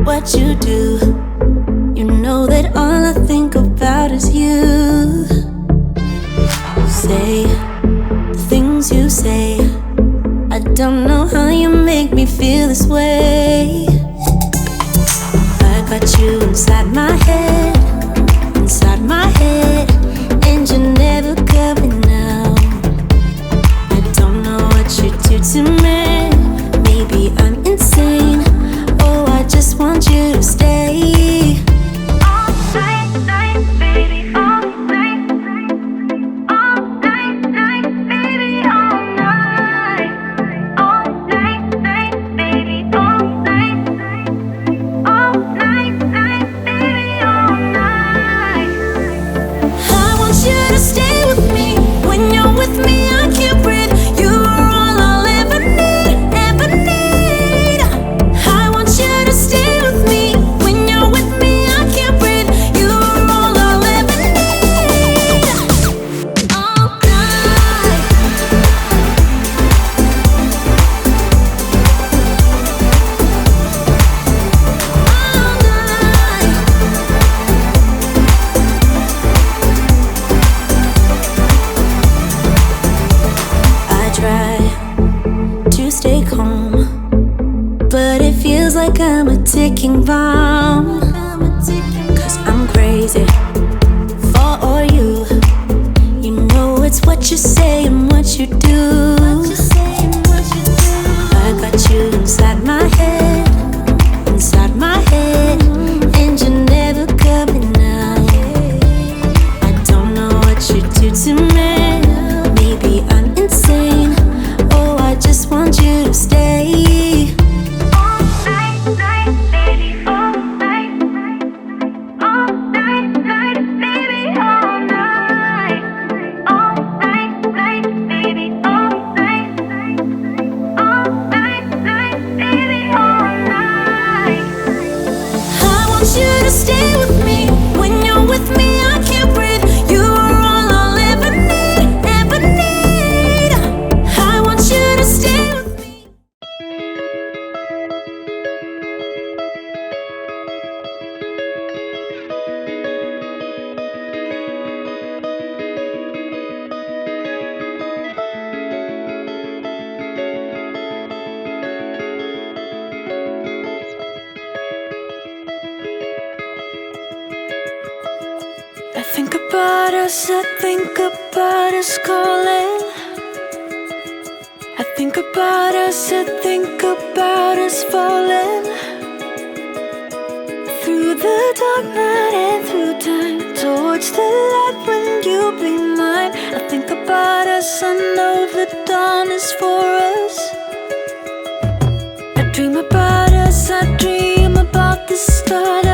what you do. You know that all I think about is you. Say the things you say. I don't know how you make me feel this way. I got you inside my head, and you're never coming out. I don't know what you do to me. Maybe I'm insane. Oh, I just want you to stay. All night, night, baby, all night. All night, night, baby, all night. All night, night, baby, all night. All night, night, baby, all night. I want you to stay with me. When you're with me, I can't breathe. You are all I'll ever need, ever need. I want you to stay with me. When you're with me, I can't breathe. You are all I'll ever need. All night. All night. I try to stay calm, but it feels like I'm a ticking bomb. 'Cause I'm crazy for you. You know it's what you say and what you do. I got you inside my head, and you're never coming out. I don't know what you do to me. Maybe I'm insane. Oh, I just want you to stay. All night, night, baby, all night. All night, night, baby, all night. All night, night, baby, all night. All night, night, baby, all night. I want you to stay with me. When you're with me, I can't breathe. You are all I'll ever need, ever need. I want you to stay with me. I think about us, I think about us calling. I think about us, I think about us falling. Through the dark night and through time, towards the light when you'll be mine. I think about us, I know the dawn is for us. I dream about us, I dream about the start